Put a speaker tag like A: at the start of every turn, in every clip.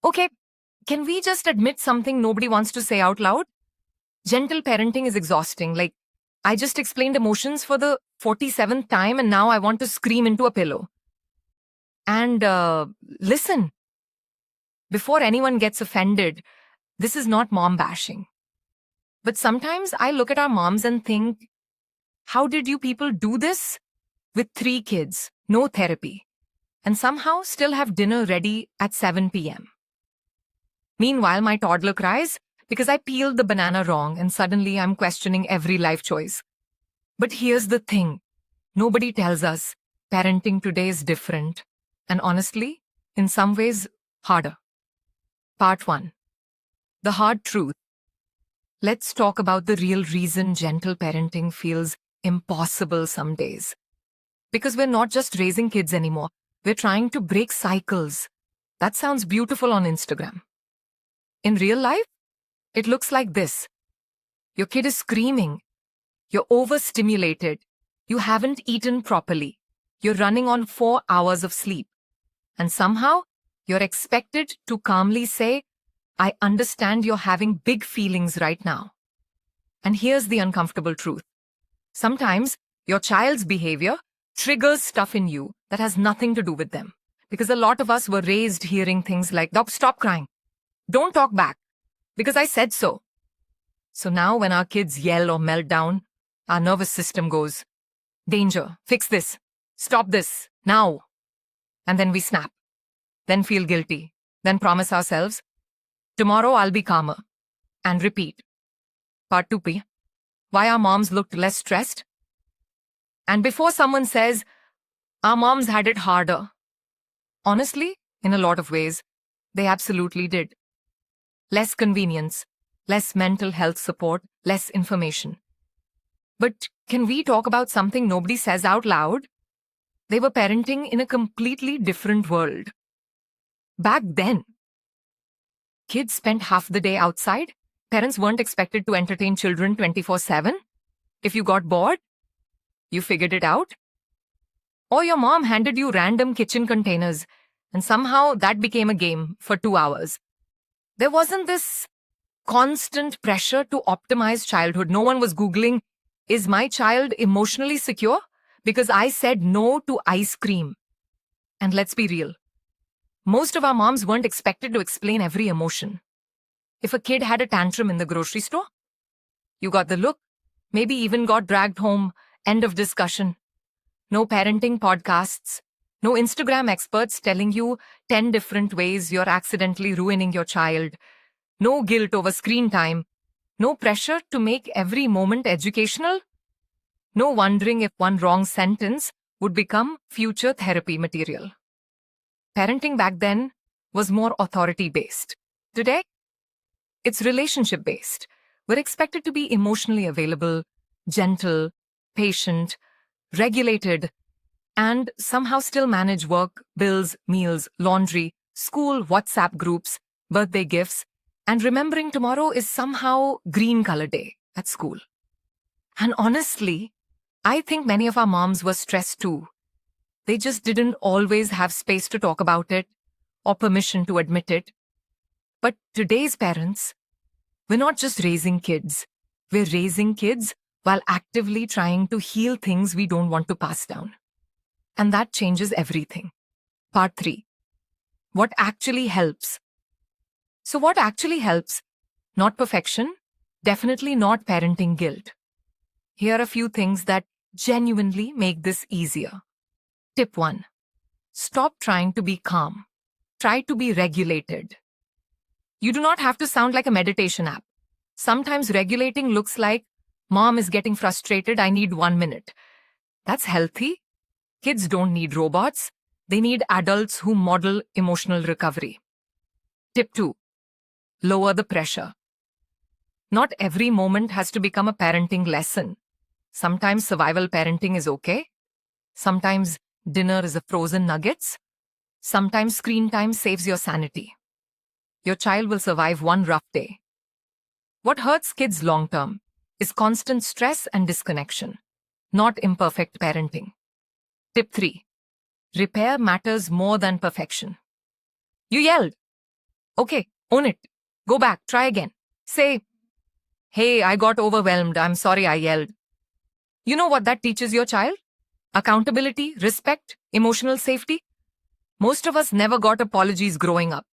A: Okay, can we just admit something nobody wants to say out loud? Gentle parenting is exhausting. Like, I just explained emotions for the 47th time and now I want to scream into a pillow. And listen, before anyone gets offended, this is not mom bashing. But sometimes I look at our moms and think, how did you people do this? With 3 kids, no therapy, and somehow still have dinner ready at 7 p.m. Meanwhile, my toddler cries because I peeled the banana wrong and suddenly I'm questioning every life choice. But here's the thing. Nobody tells us parenting today is different. And honestly, in some ways, harder. Part 1. The hard truth. Let's talk about the real reason gentle parenting feels impossible some days. Because we're not just raising kids anymore. We're trying to break cycles. That sounds beautiful on Instagram. In real life, it looks like this. Your kid is screaming. You're overstimulated. You haven't eaten properly. You're running on 4 hours of sleep. And somehow, you're expected to calmly say, I understand you're having big feelings right now. And here's the uncomfortable truth. Sometimes, your child's behavior triggers stuff in you that has nothing to do with them. Because a lot of us were raised hearing things like, stop crying. Don't talk back. Because I said so. So now when our kids yell or melt down, our nervous system goes, danger, fix this, stop this, now. And then we snap, then feel guilty, then promise ourselves, tomorrow I'll be calmer. And repeat. Part 2P. Why our moms looked less stressed? And before someone says, our moms had it harder. Honestly, in a lot of ways, they absolutely did. Less convenience, less mental health support, less information. But can we talk about something nobody says out loud? They were parenting in a completely different world. Back then, kids spent half the day outside. Parents weren't expected to entertain children 24/7. If you got bored, you figured it out. Or your mom handed you random kitchen containers, and somehow that became a game for 2 hours. There wasn't this constant pressure to optimize childhood. No one was Googling, is my child emotionally secure? Because I said no to ice cream. And let's be real. Most of our moms weren't expected to explain every emotion. If a kid had a tantrum in the grocery store, you got the look, maybe even got dragged home, end of discussion. No parenting podcasts, no Instagram experts telling you 10 different ways you're accidentally ruining your child. No guilt over screen time. No pressure to make every moment educational. No wondering if one wrong sentence would become future therapy material. Parenting back then was more authority-based. Today, it's relationship-based. We're expected to be emotionally available, gentle, patient, regulated, and somehow still manage work, bills, meals, laundry, school, WhatsApp groups, birthday gifts, and remembering tomorrow is somehow green color day at school. And honestly, I think many of our moms were stressed too. They just didn't always have space to talk about it or permission to admit it. But today's parents, we're not just raising kids. We're raising kids while actively trying to heal things we don't want to pass down. And that changes everything. Part 3. What actually helps? So what actually helps? Not perfection, definitely not parenting guilt. Here are a few things that genuinely make this easier. Tip 1. Stop trying to be calm. Try to be regulated. You do not have to sound like a meditation app. Sometimes regulating looks like, Mom is getting frustrated, I need 1 minute. That's healthy. Kids don't need robots. They need adults who model emotional recovery. Tip 2. Lower the pressure. Not every moment has to become a parenting lesson. Sometimes survival parenting is okay. Sometimes dinner is a frozen nuggets. Sometimes screen time saves your sanity. Your child will survive one rough day. What hurts kids long term is constant stress and disconnection, not imperfect parenting. Tip 3. Repair matters more than perfection. You yelled. Okay, own it. Go back, try again. Say, hey, I got overwhelmed. I'm sorry I yelled. You know what that teaches your child? Accountability, respect, emotional safety. Most of us never got apologies growing up.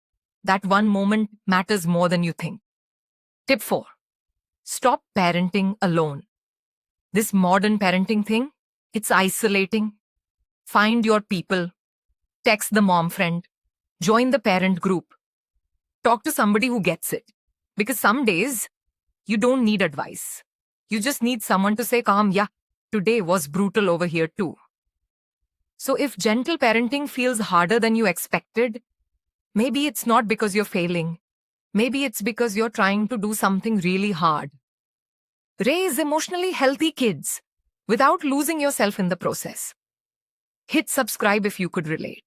A: That one moment matters more than you think. Tip 4. Stop parenting alone. This modern parenting thing, it's isolating. Find your people. Text the mom friend. Join the parent group. Talk to somebody who gets it. Because some days, you don't need advice. You just need someone to say calm, yeah, today was brutal over here too. So if gentle parenting feels harder than you expected, maybe it's not because you're failing. Maybe it's because you're trying to do something really hard. Raise emotionally healthy kids without losing yourself in the process. Hit subscribe if you could relate.